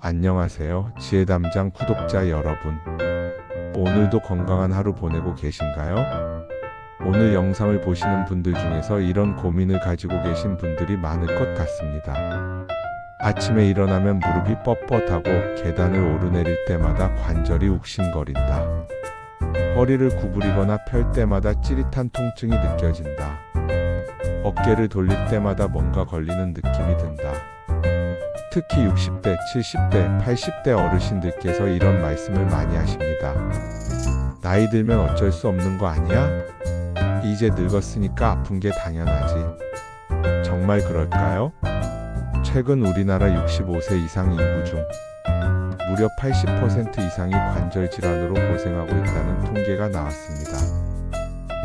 안녕하세요. 지혜담장 구독자 여러분. 오늘도 건강한 하루 보내고 계신가요? 오늘 영상을 보시는 분들 중에서 이런 고민을 가지고 계신 분들이 많을 것 같습니다. 아침에 일어나면 무릎이 뻣뻣하고 계단을 오르내릴 때마다 관절이 욱신거린다. 허리를 구부리거나 펼 때마다 찌릿한 통증이 느껴진다. 어깨를 돌릴 때마다 뭔가 걸리는 느낌이 든다. 특히 60대, 70대, 80대 어르신들께서 이런 말씀을 많이 하십니다. 나이 들면 어쩔 수 없는 거 아니야? 이제 늙었으니까 아픈 게 당연하지. 정말 그럴까요? 최근 우리나라 65세 이상 인구 중 무려 80% 이상이 관절 질환으로 고생하고 있다는 통계가 나왔습니다.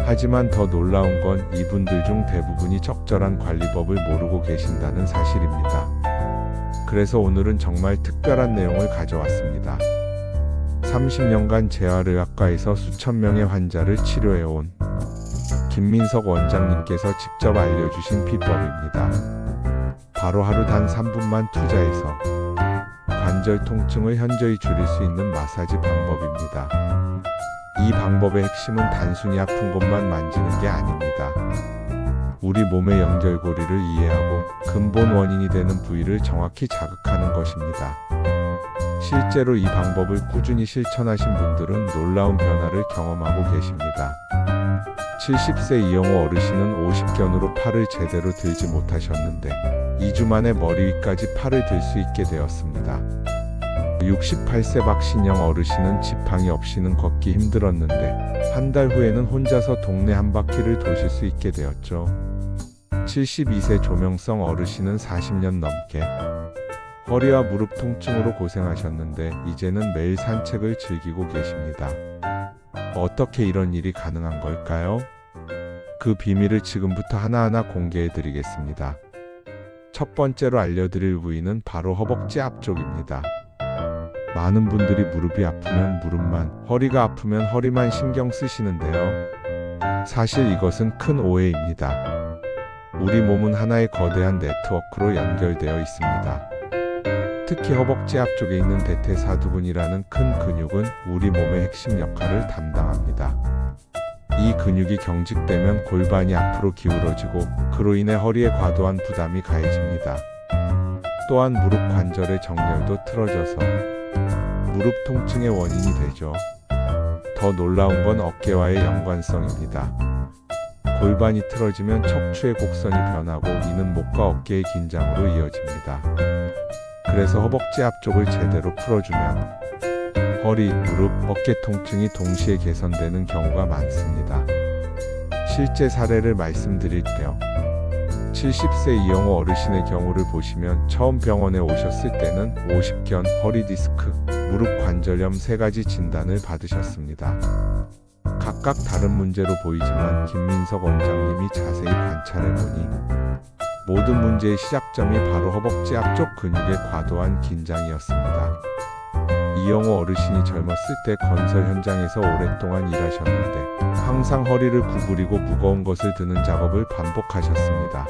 하지만 더 놀라운 건 이분들 중 대부분이 적절한 관리법을 모르고 계신다는 사실입니다. 그래서 오늘은 정말 특별한 내용을 가져왔습니다. 30년간 재활의학과에서 수천 명의 환자를 치료해온 김민석 원장님께서 직접 알려주신 비법입니다. 바로 하루 단 3분만 투자해서 관절 통증을 현저히 줄일 수 있는 마사지 방법입니다. 이 방법의 핵심은 단순히 아픈 곳만 만지는 게 아닙니다. 우리 몸의 연결고리를 이해하고 근본 원인이 되는 부위를 정확히 자극하는 것입니다. 실제로 이 방법을 꾸준히 실천하신 분들은 놀라운 변화를 경험하고 계십니다. 70세 이영호 어르신은 50견으로 팔을 제대로 들지 못하셨는데 2주 만에 머리 위까지 팔을 들 수 있게 되었습니다. 68세 박신영 어르신은 지팡이 없이는 걷기 힘들었는데 한 달 후에는 혼자서 동네 한 바퀴를 도실 수 있게 되었죠. 72세 조명성 어르신은 40년 넘게 허리와 무릎 통증으로 고생하셨는데 이제는 매일 산책을 즐기고 계십니다. 어떻게 이런 일이 가능한 걸까요? 그 비밀을 지금부터 하나하나 공개해 드리겠습니다. 첫 번째로 알려드릴 부위는 바로 허벅지 앞쪽입니다. 많은 분들이 무릎이 아프면 무릎만, 허리가 아프면 허리만 신경 쓰시는데요. 사실 이것은 큰 오해입니다. 우리 몸은 하나의 거대한 네트워크로 연결되어 있습니다. 특히 허벅지 앞쪽에 있는 대퇴사두근이라는 큰 근육은 우리 몸의 핵심 역할을 담당합니다. 이 근육이 경직되면 골반이 앞으로 기울어지고 그로 인해 허리에 과도한 부담이 가해집니다. 또한 무릎 관절의 정렬도 틀어져서 무릎 통증의 원인이 되죠. 더 놀라운 건 어깨와의 연관성입니다. 골반이 틀어지면 척추의 곡선이 변하고 이는 목과 어깨의 긴장으로 이어집니다. 그래서 허벅지 앞쪽을 제대로 풀어주면 허리, 무릎, 어깨 통증이 동시에 개선되는 경우가 많습니다. 실제 사례를 말씀드릴게요. 70세 이영호 어르신의 경우를 보시면 처음 병원에 오셨을 때는 50견, 허리 디스크, 무릎 관절염 3가지 진단을 받으셨습니다. 각각 다른 문제로 보이지만 김민석 원장님이 자세히 관찰해보니 모든 문제의 시작점이 바로 허벅지 앞쪽 근육의 과도한 긴장이었습니다. 이영호 어르신이 젊었을 때 건설 현장에서 오랫동안 일하셨는데 항상 허리를 구부리고 무거운 것을 드는 작업을 반복하셨습니다.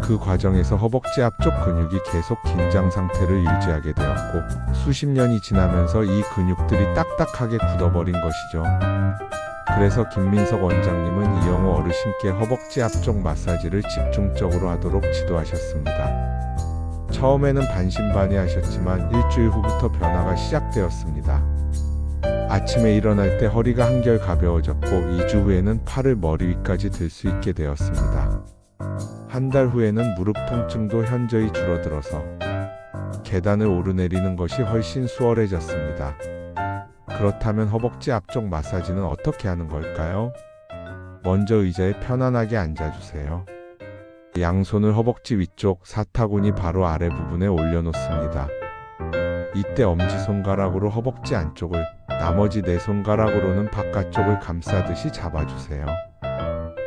그 과정에서 허벅지 앞쪽 근육이 계속 긴장 상태를 유지하게 되었고 수십 년이 지나면서 이 근육들이 딱딱하게 굳어버린 것이죠. 그래서 김민석 원장님은 이영호 어르신께 허벅지 앞쪽 마사지를 집중적으로 하도록 지도하셨습니다. 처음에는 반신반의하셨지만 일주일 후부터 변화가 시작되었습니다. 아침에 일어날 때 허리가 한결 가벼워졌고 2주 후에는 팔을 머리 위까지 들 수 있게 되었습니다. 한 달 후에는 무릎 통증도 현저히 줄어들어서 계단을 오르내리는 것이 훨씬 수월해졌습니다. 그렇다면 허벅지 앞쪽 마사지는 어떻게 하는 걸까요? 먼저 의자에 편안하게 앉아주세요. 양손을 허벅지 위쪽 사타구니 바로 아래 부분에 올려놓습니다. 이때 엄지손가락으로 허벅지 안쪽을, 나머지 4손가락으로는 바깥쪽을 감싸듯이 잡아주세요.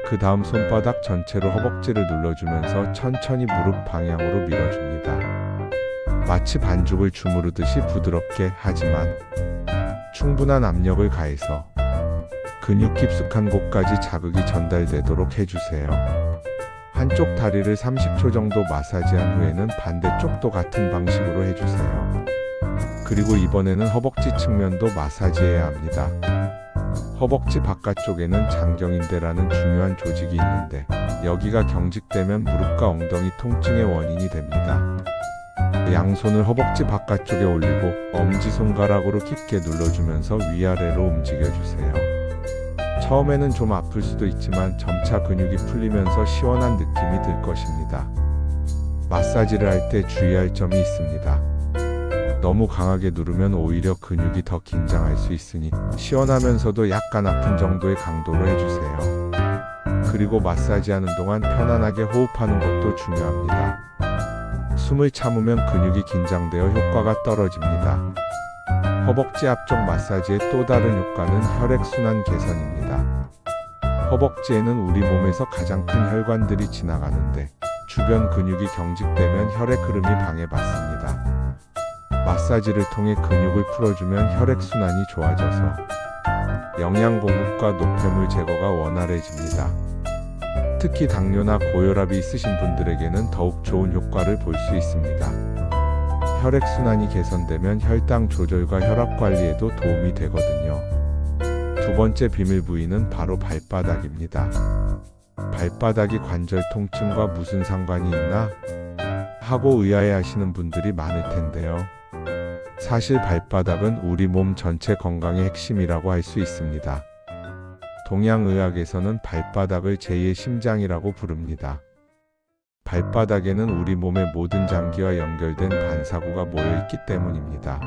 그 다음 손바닥 전체로 허벅지를 눌러주면서 천천히 무릎 방향으로 밀어줍니다. 마치 반죽을 주무르듯이 부드럽게 하지만 충분한 압력을 가해서 근육 깊숙한 곳까지 자극이 전달되도록 해주세요. 한쪽 다리를 30초 정도 마사지한 후에는 반대쪽도 같은 방식으로 해주세요. 그리고 이번에는 허벅지 측면도 마사지해야 합니다. 허벅지 바깥쪽에는 장경인대라는 중요한 조직이 있는데 여기가 경직되면 무릎과 엉덩이 통증의 원인이 됩니다. 양손을 허벅지 바깥쪽에 올리고 엄지손가락으로 깊게 눌러주면서 위아래로 움직여주세요. 처음에는 좀 아플 수도 있지만 점차 근육이 풀리면서 시원한 느낌이 들 것입니다. 마사지를 할 때 주의할 점이 있습니다. 너무 강하게 누르면 오히려 근육이 더 긴장할 수 있으니 시원하면서도 약간 아픈 정도의 강도로 해주세요. 그리고 마사지하는 동안 편안하게 호흡하는 것도 중요합니다. 숨을 참으면 근육이 긴장되어 효과가 떨어집니다. 허벅지 앞쪽 마사지의 또 다른 효과는 혈액순환 개선입니다. 허벅지에는 우리 몸에서 가장 큰 혈관들이 지나가는데 주변 근육이 경직되면 혈액 흐름이 방해받습니다. 마사지를 통해 근육을 풀어주면 혈액순환이 좋아져서 영양 공급과 노폐물 제거가 원활해집니다. 특히 당뇨나 고혈압이 있으신 분들에게는 더욱 좋은 효과를 볼 수 있습니다. 혈액순환이 개선되면 혈당 조절과 혈압 관리에도 도움이 되거든요. 두 번째 비밀 부위는 바로 발바닥입니다. 발바닥이 관절 통증과 무슨 상관이 있나? 하고 의아해하시는 분들이 많을 텐데요. 사실 발바닥은 우리 몸 전체 건강의 핵심이라고 할 수 있습니다. 동양의학에서는 발바닥을 제2의 심장이라고 부릅니다. 발바닥에는 우리 몸의 모든 장기와 연결된 반사구가 모여있기 때문입니다.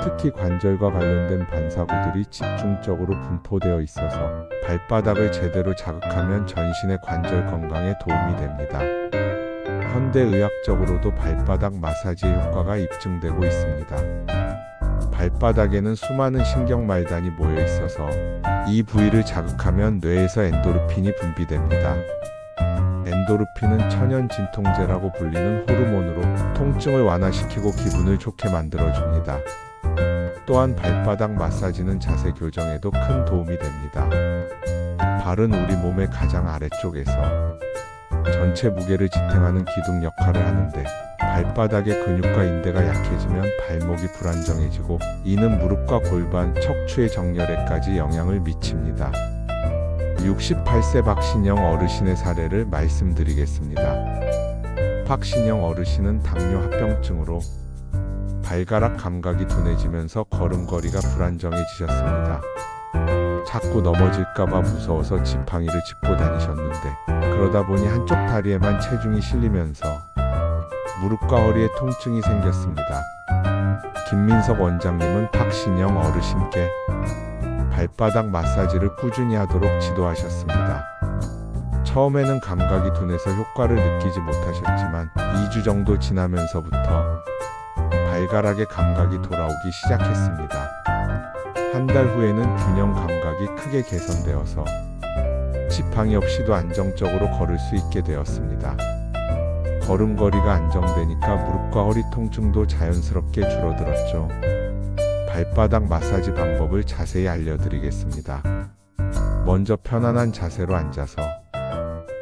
특히 관절과 관련된 반사구들이 집중적으로 분포되어 있어서 발바닥을 제대로 자극하면 전신의 관절 건강에 도움이 됩니다. 현대의학적으로도 발바닥 마사지의 효과가 입증되고 있습니다. 발바닥에는 수많은 신경말단이 모여 있어서 이 부위를 자극하면 뇌에서 엔도르핀이 분비됩니다. 엔도르핀은 천연 진통제라고 불리는 호르몬으로 통증을 완화시키고 기분을 좋게 만들어줍니다. 또한 발바닥 마사지는 자세 교정에도 큰 도움이 됩니다. 발은 우리 몸의 가장 아래쪽에서 전체 무게를 지탱하는 기둥 역할을 하는데 발바닥의 근육과 인대가 약해지면 발목이 불안정해지고 이는 무릎과 골반, 척추의 정렬에까지 영향을 미칩니다. 68세 박신영 어르신의 사례를 말씀드리겠습니다. 박신영 어르신은 당뇨 합병증으로 발가락 감각이 둔해지면서 걸음걸이가 불안정해지셨습니다. 자꾸 넘어질까봐 무서워서 지팡이를 짚고 다니셨는데 그러다 보니 한쪽 다리에만 체중이 실리면서 무릎과 허리에 통증이 생겼습니다. 김민석 원장님은 박신영 어르신께 발바닥 마사지를 꾸준히 하도록 지도하셨습니다. 처음에는 감각이 둔해서 효과를 느끼지 못하셨지만 2주 정도 지나면서부터 발가락의 감각이 돌아오기 시작했습니다. 한 달 후에는 균형 감각이 크게 개선되어서 지팡이 없이도 안정적으로 걸을 수 있게 되었습니다. 걸음걸이가 안정되니까 무릎과 허리 통증도 자연스럽게 줄어들었죠. 발바닥 마사지 방법을 자세히 알려드리겠습니다. 먼저 편안한 자세로 앉아서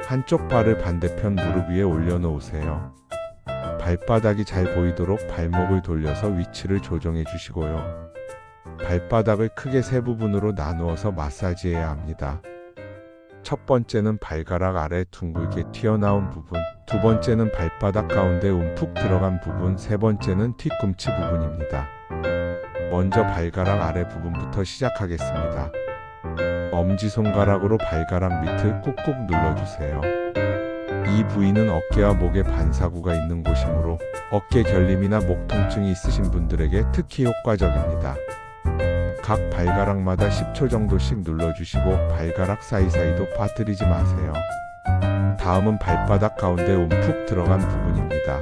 한쪽 발을 반대편 무릎 위에 올려놓으세요. 발바닥이 잘 보이도록 발목을 돌려서 위치를 조정해 주시고요. 발바닥을 크게 세 부분으로 나누어서 마사지해야 합니다. 첫 번째는 발가락 아래 둥글게 튀어나온 부분, 두 번째는 발바닥 가운데 움푹 들어간 부분, 세 번째는 뒤꿈치 부분입니다. 먼저 발가락 아래 부분부터 시작하겠습니다. 엄지손가락으로 발가락 밑을 꾹꾹 눌러주세요. 이 부위는 어깨와 목의 반사구가 있는 곳이므로 어깨 결림이나 목 통증이 있으신 분들에게 특히 효과적입니다. 각 발가락마다 10초 정도씩 눌러주시고 발가락 사이사이도 빠뜨리지 마세요. 다음은 발바닥 가운데 움푹 들어간 부분입니다.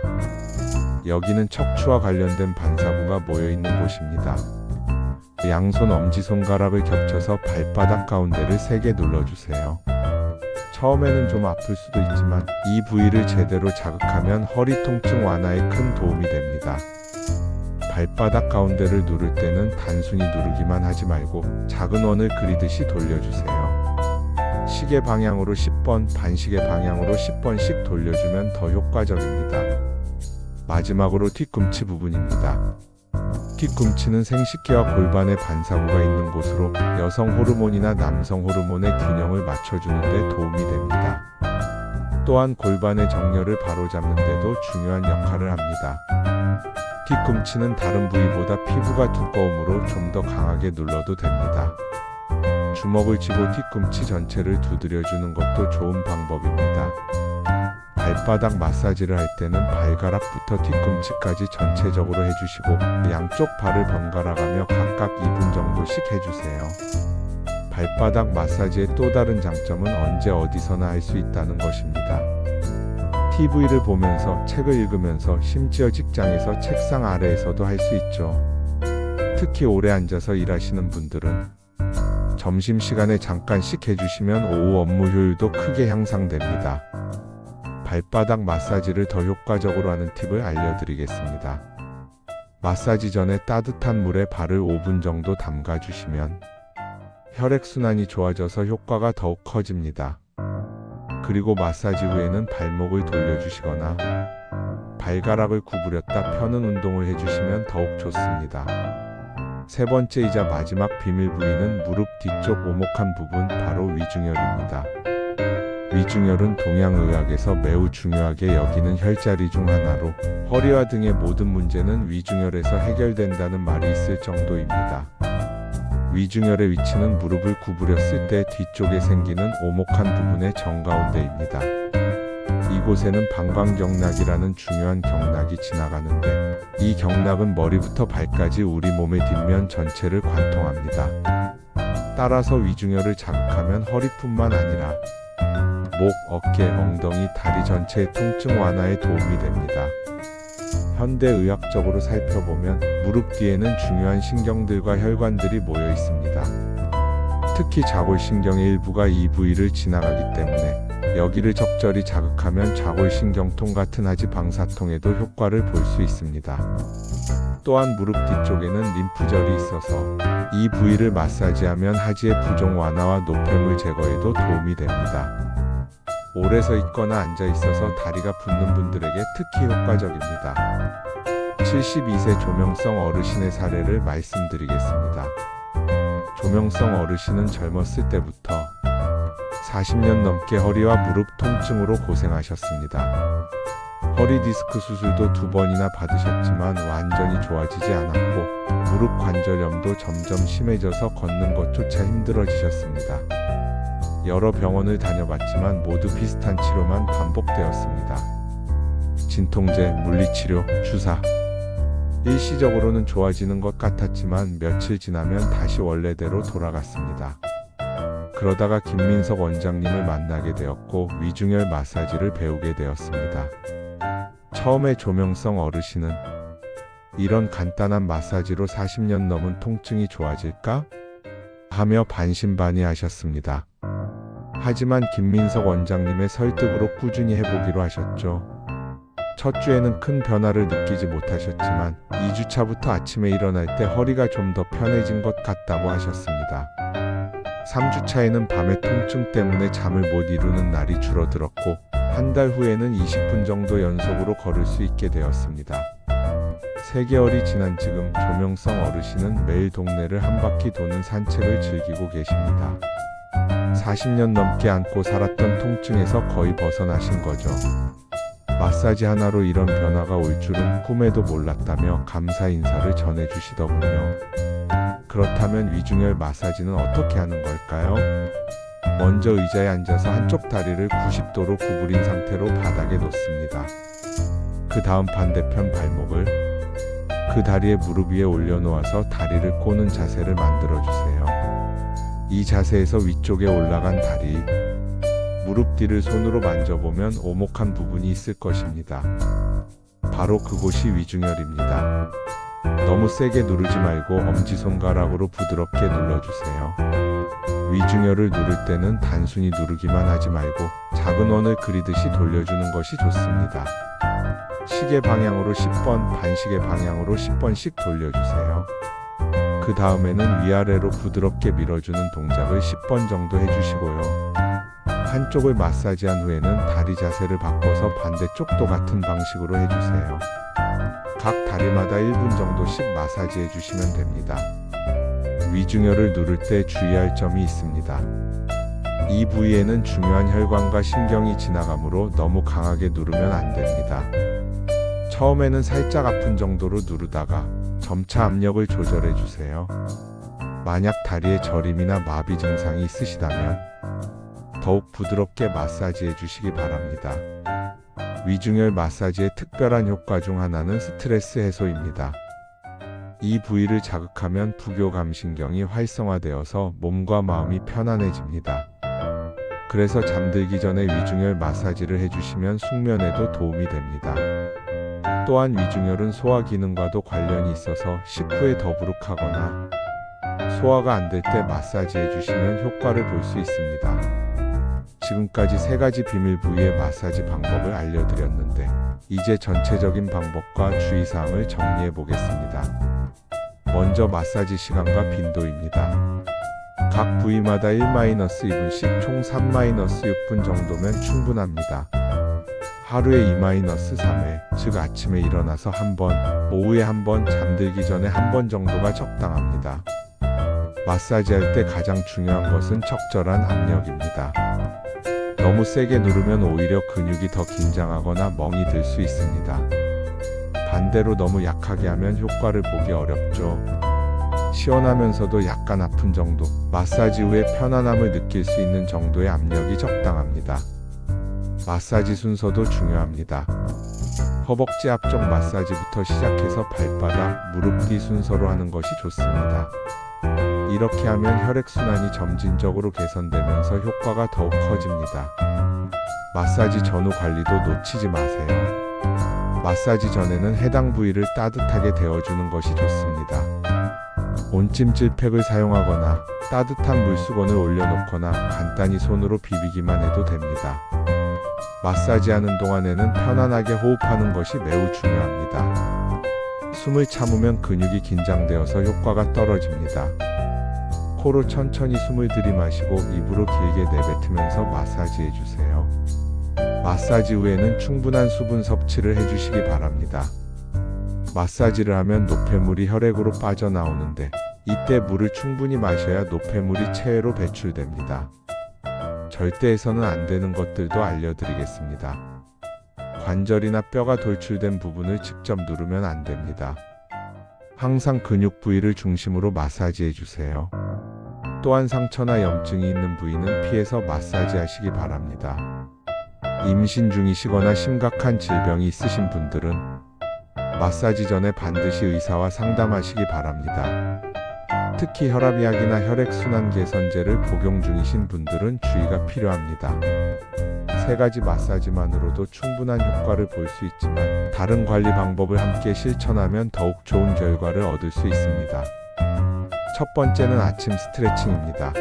여기는 척추와 관련된 반사구가 모여있는 곳입니다. 양손 엄지손가락을 겹쳐서 발바닥 가운데를 세게 눌러주세요. 처음에는 좀 아플 수도 있지만 이 부위를 제대로 자극하면 허리 통증 완화에 큰 도움이 됩니다. 발바닥 가운데를 누를 때는 단순히 누르기만 하지 말고 작은 원을 그리듯이 돌려주세요. 시계 방향으로 10번, 반시계 방향으로 10번씩 돌려주면 더 효과적입니다. 마지막으로 뒤꿈치 부분입니다. 뒤꿈치는 생식기와 골반의 반사구가 있는 곳으로 여성 호르몬이나 남성 호르몬의 균형을 맞춰주는 데 도움이 됩니다. 또한 골반의 정렬을 바로잡는 데도 중요한 역할을 합니다. 뒤꿈치는 다른 부위보다 피부가 두꺼우므로 좀 더 강하게 눌러도 됩니다. 주먹을 쥐고 뒤꿈치 전체를 두드려주는 것도 좋은 방법입니다. 발바닥 마사지를 할 때는 발가락부터 뒤꿈치까지 전체적으로 해주시고 양쪽 발을 번갈아가며 각각 2분 정도씩 해주세요. 발바닥 마사지의 또 다른 장점은 언제 어디서나 할 수 있다는 것입니다. TV를 보면서 책을 읽으면서 심지어 직장에서 책상 아래에서도 할 수 있죠. 특히 오래 앉아서 일하시는 분들은 점심시간에 잠깐씩 해주시면 오후 업무 효율도 크게 향상됩니다. 발바닥 마사지를 더 효과적으로 하는 팁을 알려드리겠습니다. 마사지 전에 따뜻한 물에 발을 5분 정도 담가주시면 혈액순환이 좋아져서 효과가 더욱 커집니다. 그리고 마사지 후에는 발목을 돌려주시거나 발가락을 구부렸다 펴는 운동을 해주시면 더욱 좋습니다. 세 번째이자 마지막 비밀 부위는 무릎 뒤쪽 오목한 부분, 바로 위중혈입니다. 위중혈은 동양의학에서 매우 중요하게 여기는 혈자리 중 하나로 허리와 등의 모든 문제는 위중혈에서 해결된다는 말이 있을 정도입니다. 위중혈의 위치는 무릎을 구부렸을 때 뒤쪽에 생기는 오목한 부분의 정가운데입니다. 이곳에는 방광경락이라는 중요한 경락이 지나가는데 이 경락은 머리부터 발까지 우리 몸의 뒷면 전체를 관통합니다. 따라서 위중혈을 자극하면 허리뿐만 아니라 목, 어깨, 엉덩이, 다리 전체의 통증 완화에 도움이 됩니다. 현대의학적으로 살펴보면 무릎 뒤에는 중요한 신경들과 혈관들이 모여 있습니다. 특히 좌골신경의 일부가 이 부위를 지나가기 때문에 여기를 적절히 자극하면 좌골신경통 같은 하지 방사통에도 효과를 볼 수 있습니다. 또한 무릎 뒤쪽에는 림프절이 있어서 이 부위를 마사지하면 하지의 부종 완화와 노폐물 제거에도 도움이 됩니다. 오래 서 있거나 앉아 있어서 다리가 붓는 분들에게 특히 효과적입니다. 72세 조명성 어르신의 사례를 말씀드리겠습니다. 조명성 어르신은 젊었을 때부터 40년 넘게 허리와 무릎 통증으로 고생하셨습니다. 허리 디스크 수술도 2번이나 받으셨지만 완전히 좋아지지 않았고 무릎 관절염도 점점 심해져서 걷는 것조차 힘들어지셨습니다. 여러 병원을 다녀봤지만 모두 비슷한 치료만 반복되었습니다. 진통제, 물리치료, 주사. 일시적으로는 좋아지는 것 같았지만 며칠 지나면 다시 원래대로 돌아갔습니다. 그러다가 김민석 원장님을 만나게 되었고 위중혈 마사지를 배우게 되었습니다. 처음에 조명성 어르신은 이런 간단한 마사지로 40년 넘은 통증이 좋아질까? 하며 반신반의하셨습니다. 하지만 김민석 원장님의 설득으로 꾸준히 해보기로 하셨죠. 첫 주에는 큰 변화를 느끼지 못하셨지만 2주차부터 아침에 일어날 때 허리가 좀 더 편해진 것 같다고 하셨습니다. 3주차에는 밤의 통증 때문에 잠을 못 이루는 날이 줄어들었고 한 달 후에는 20분 정도 연속으로 걸을 수 있게 되었습니다. 3개월이 지난 지금 조명성 어르신은 매일 동네를 한 바퀴 도는 산책을 즐기고 계십니다. 40년 넘게 안고 살았던 통증에서 거의 벗어나신 거죠. 마사지 하나로 이런 변화가 올 줄은 꿈에도 몰랐다며 감사 인사를 전해주시더군요. 그렇다면 위중혈 마사지는 어떻게 하는 걸까요? 먼저 의자에 앉아서 한쪽 다리를 90도로 구부린 상태로 바닥에 놓습니다. 그 다음 반대편 발목을 그 다리의 무릎 위에 올려놓아서 다리를 꼬는 자세를 만들어주세요. 이 자세에서 위쪽에 올라간 다리, 무릎 뒤를 손으로 만져보면 오목한 부분이 있을 것입니다. 바로 그곳이 위중혈입니다. 너무 세게 누르지 말고 엄지손가락으로 부드럽게 눌러주세요. 위중혈을 누를 때는 단순히 누르기만 하지 말고 작은 원을 그리듯이 돌려주는 것이 좋습니다. 시계 방향으로 10번, 반시계 방향으로 10번씩 돌려주세요. 그 다음에는 위아래로 부드럽게 밀어주는 동작을 10번 정도 해주시고요. 한쪽을 마사지한 후에는 다리 자세를 바꿔서 반대쪽도 같은 방식으로 해주세요. 각 다리마다 1분 정도씩 마사지 해주시면 됩니다. 위중혈을 누를 때 주의할 점이 있습니다. 이 부위에는 중요한 혈관과 신경이 지나가므로 너무 강하게 누르면 안 됩니다. 처음에는 살짝 아픈 정도로 누르다가 점차 압력을 조절해 주세요. 만약 다리에 저림이나 마비 증상이 있으시다면 더욱 부드럽게 마사지해 주시기 바랍니다. 위중혈 마사지의 특별한 효과 중 하나는 스트레스 해소입니다. 이 부위를 자극하면 부교감신경이 활성화되어서 몸과 마음이 편안해집니다. 그래서 잠들기 전에 위중혈 마사지를 해주시면 숙면에도 도움이 됩니다. 또한 위중혈은 소화 기능과도 관련이 있어서 식후에 더부룩하거나 소화가 안 될 때 마사지 해주시면 효과를 볼 수 있습니다. 지금까지 3가지 비밀 부위의 마사지 방법을 알려드렸는데 이제 전체적인 방법과 주의사항을 정리해 보겠습니다. 먼저 마사지 시간과 빈도입니다. 각 부위마다 1-2분씩 총 3-6분 정도면 충분합니다. 하루에 2-3회, 즉 아침에 일어나서 1번, 오후에 1번, 잠들기 전에 1번 정도가 적당합니다. 마사지할 때 가장 중요한 것은 적절한 압력입니다. 너무 세게 누르면 오히려 근육이 더 긴장하거나 멍이 들 수 있습니다. 반대로 너무 약하게 하면 효과를 보기 어렵죠. 시원하면서도 약간 아픈 정도, 마사지 후에 편안함을 느낄 수 있는 정도의 압력이 적당합니다. 마사지 순서도 중요합니다. 허벅지 앞쪽 마사지부터 시작해서 발바닥, 무릎 뒤 순서로 하는 것이 좋습니다. 이렇게 하면 혈액순환이 점진적으로 개선되면서 효과가 더욱 커집니다. 마사지 전후 관리도 놓치지 마세요. 마사지 전에는 해당 부위를 따뜻하게 데워주는 것이 좋습니다. 온찜질팩을 사용하거나 따뜻한 물수건을 올려놓거나 간단히 손으로 비비기만 해도 됩니다. 마사지하는 동안에는 편안하게 호흡하는 것이 매우 중요합니다. 숨을 참으면 근육이 긴장되어서 효과가 떨어집니다. 코로 천천히 숨을 들이마시고 입으로 길게 내뱉으면서 마사지 해주세요. 마사지 후에는 충분한 수분 섭취를 해주시기 바랍니다. 마사지를 하면 노폐물이 혈액으로 빠져나오는데 이때 물을 충분히 마셔야 노폐물이 체외로 배출됩니다. 절대 해서는 안 되는 것들도 알려드리겠습니다. 관절이나 뼈가 돌출된 부분을 직접 누르면 안 됩니다. 항상 근육 부위를 중심으로 마사지 해주세요. 또한 상처나 염증이 있는 부위는 피해서 마사지 하시기 바랍니다. 임신 중이시거나 심각한 질병이 있으신 분들은 마사지 전에 반드시 의사와 상담하시기 바랍니다. 특히 혈압약이나 혈액순환 개선제를 복용 중이신 분들은 주의가 필요합니다. 3가지 마사지만으로도 충분한 효과를 볼 수 있지만 다른 관리 방법을 함께 실천하면 더욱 좋은 결과를 얻을 수 있습니다. 첫 번째는 아침 스트레칭입니다.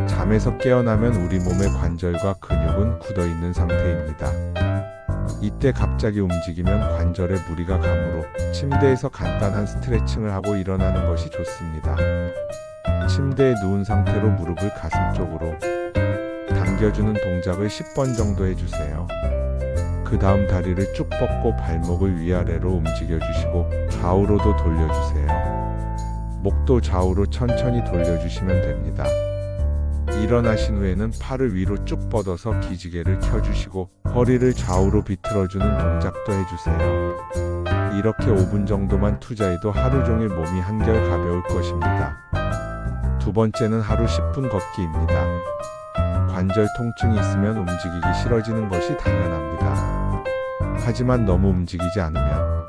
잠에서 깨어나면 우리 몸의 관절과 근육은 굳어있는 상태입니다. 이때 갑자기 움직이면 관절에 무리가 가므로 침대에서 간단한 스트레칭을 하고 일어나는 것이 좋습니다. 침대에 누운 상태로 무릎을 가슴 쪽으로 당겨주는 동작을 10번 정도 해주세요. 그 다음 다리를 쭉 뻗고 발목을 위아래로 움직여주시고 좌우로도 돌려주세요. 목도 좌우로 천천히 돌려주시면 됩니다. 일어나신 후에는 팔을 위로 쭉 뻗어서 기지개를 켜주시고 허리를 좌우로 비틀어주는 동작도 해주세요. 이렇게 5분 정도만 투자해도 하루 종일 몸이 한결 가벼울 것입니다. 두 번째는 하루 10분 걷기입니다. 관절 통증이 있으면 움직이기 싫어지는 것이 당연합니다. 하지만 너무 움직이지 않으면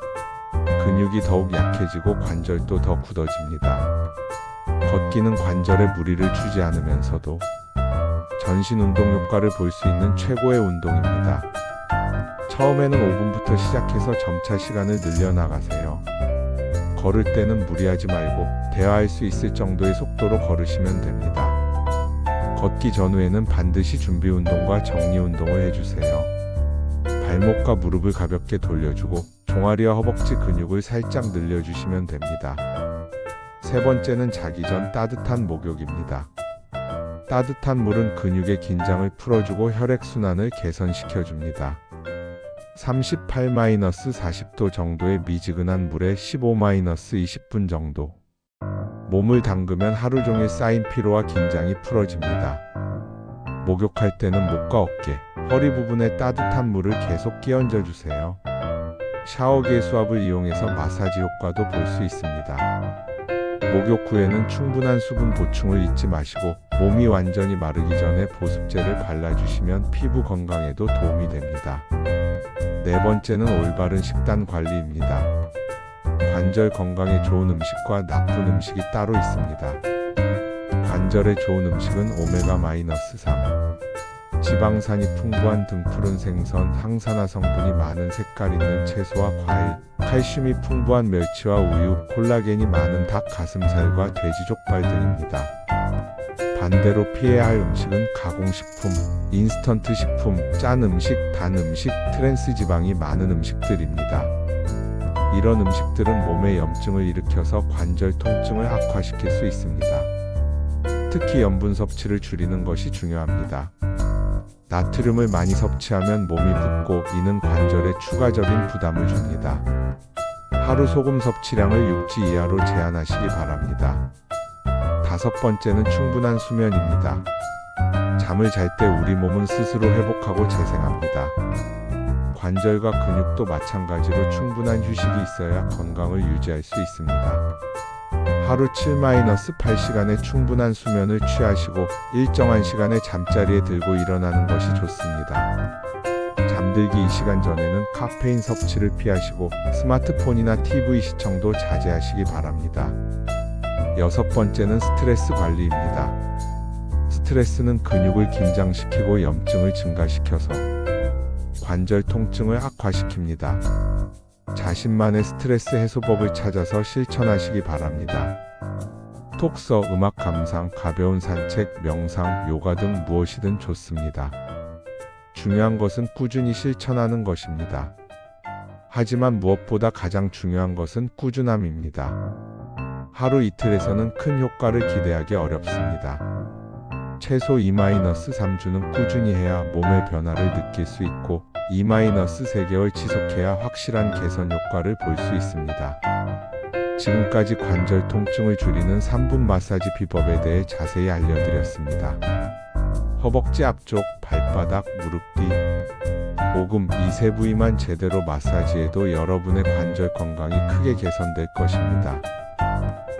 근육이 더욱 약해지고 관절도 더 굳어집니다. 걷기는 관절에 무리를 주지 않으면서도 전신 운동 효과를 볼 수 있는 최고의 운동입니다. 처음에는 5분부터 시작해서 점차 시간을 늘려나가세요. 걸을 때는 무리하지 말고 대화할 수 있을 정도의 속도로 걸으시면 됩니다. 걷기 전후에는 반드시 준비 운동과 정리 운동을 해주세요. 발목과 무릎을 가볍게 돌려주고 종아리와 허벅지 근육을 살짝 늘려주시면 됩니다. 세 번째는 자기 전 따뜻한 목욕입니다. 따뜻한 물은 근육의 긴장을 풀어주고 혈액순환을 개선시켜줍니다. 38-40도 정도의 미지근한 물에 15-20분 정도. 몸을 담그면 하루 종일 쌓인 피로와 긴장이 풀어집니다. 목욕할 때는 목과 어깨, 허리 부분에 따뜻한 물을 계속 끼얹어 주세요. 샤워기의 수압을 이용해서 마사지 효과도 볼 수 있습니다. 목욕 후에는 충분한 수분 보충을 잊지 마시고 몸이 완전히 마르기 전에 보습제를 발라주시면 피부 건강에도 도움이 됩니다. 네 번째는 올바른 식단 관리입니다. 관절 건강에 좋은 음식과 나쁜 음식이 따로 있습니다. 관절에 좋은 음식은 오메가-3, 지방산이 풍부한 등푸른 생선, 항산화 성분이 많은 색깔 있는 채소와 과일, 칼슘이 풍부한 멸치와 우유, 콜라겐이 많은 닭 가슴살과 돼지 족발 등입니다. 반대로 피해야 할 음식은 가공식품, 인스턴트 식품, 짠 음식, 단 음식, 트랜스 지방이 많은 음식들입니다. 이런 음식들은 몸에 염증을 일으켜서 관절 통증을 악화시킬 수 있습니다. 특히 염분 섭취를 줄이는 것이 중요합니다. 나트륨을 많이 섭취하면 몸이 붓고 이는 관절에 추가적인 부담을 줍니다. 하루 소금 섭취량을 6지 이하로 제한하시기 바랍니다. 다섯 번째는 충분한 수면입니다. 잠을 잘 때 우리 몸은 스스로 회복하고 재생합니다. 관절과 근육도 마찬가지로 충분한 휴식이 있어야 건강을 유지할 수 있습니다. 하루 7-8시간의 충분한 수면을 취하시고 일정한 시간에 잠자리에 들고 일어나는 것이 좋습니다. 잠들기 2시간 전에는 카페인 섭취를 피하시고 스마트폰이나 TV 시청도 자제하시기 바랍니다. 여섯 번째는 스트레스 관리입니다. 스트레스는 근육을 긴장시키고 염증을 증가시켜서 관절 통증을 악화시킵니다. 자신만의 스트레스 해소법을 찾아서 실천하시기 바랍니다. 독서, 음악 감상, 가벼운 산책, 명상, 요가 등 무엇이든 좋습니다. 중요한 것은 꾸준히 실천하는 것입니다. 하지만 무엇보다 가장 중요한 것은 꾸준함입니다. 하루 이틀에서는 큰 효과를 기대하기 어렵습니다. 최소 2-3주는 꾸준히 해야 몸의 변화를 느낄 수 있고 2-3개월 지속해야 확실한 개선 효과를 볼 수 있습니다. 지금까지 관절 통증을 줄이는 3분 마사지 비법에 대해 자세히 알려드렸습니다. 허벅지 앞쪽, 발바닥, 무릎 뒤, 오금 이 세 부위만 제대로 마사지해도 여러분의 관절 건강이 크게 개선될 것입니다.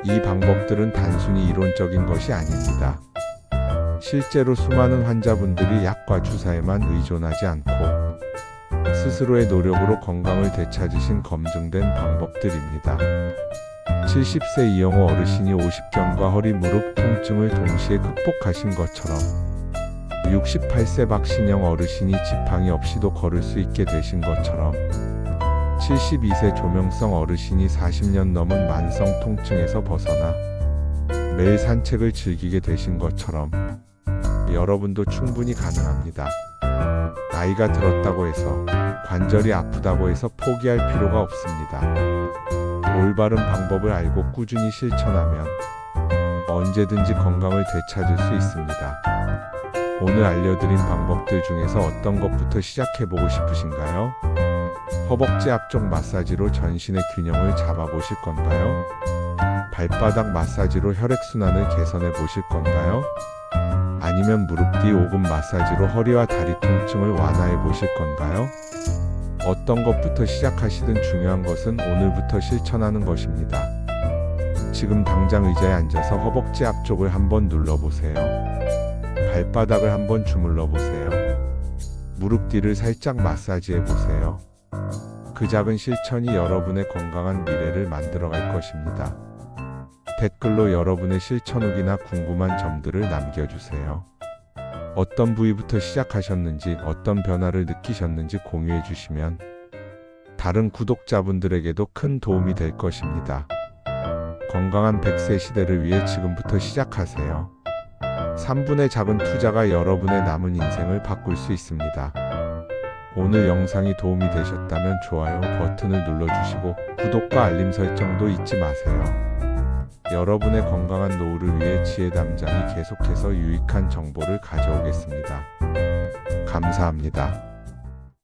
이 방법들은 단순히 이론적인 것이 아닙니다. 실제로 수많은 환자분들이 약과 주사에만 의존하지 않고 스스로의 노력으로 건강을 되찾으신 검증된 방법들입니다. 70세 이영호 어르신이 오십견과 허리 무릎 통증을 동시에 극복하신 것처럼 68세 박신영 어르신이 지팡이 없이도 걸을 수 있게 되신 것처럼 72세 조명성 어르신이 40년 넘은 만성 통증에서 벗어나 매일 산책을 즐기게 되신 것처럼 여러분도 충분히 가능합니다. 나이가 들었다고 해서 관절이 아프다고 해서 포기할 필요가 없습니다. 올바른 방법을 알고 꾸준히 실천하면 언제든지 건강을 되찾을 수 있습니다. 오늘 알려드린 방법들 중에서 어떤 것부터 시작해보고 싶으신가요? 허벅지 앞쪽 마사지로 전신의 균형을 잡아보실 건가요? 발바닥 마사지로 혈액순환을 개선해 보실 건가요? 아니면 무릎 뒤 오금 마사지로 허리와 다리 통증을 완화해 보실 건가요? 어떤 것부터 시작하시든 중요한 것은 오늘부터 실천하는 것입니다. 지금 당장 의자에 앉아서 허벅지 앞쪽을 한번 눌러보세요. 발바닥을 한번 주물러 보세요. 무릎 뒤를 살짝 마사지해 보세요. 그 작은 실천이 여러분의 건강한 미래를 만들어갈 것입니다. 댓글로 여러분의 실천 후기나 궁금한 점들을 남겨주세요. 어떤 부위부터 시작하셨는지, 어떤 변화를 느끼셨는지 공유해 주시면 다른 구독자분들에게도 큰 도움이 될 것입니다. 건강한 100세 시대를 위해 지금부터 시작하세요. 3분의 작은 투자가 여러분의 남은 인생을 바꿀 수 있습니다. 오늘 영상이 도움이 되셨다면 좋아요 버튼을 눌러주시고 구독과 알림 설정도 잊지 마세요. 여러분의 건강한 노후를 위해 지혜담장이 계속해서 유익한 정보를 가져오겠습니다. 감사합니다.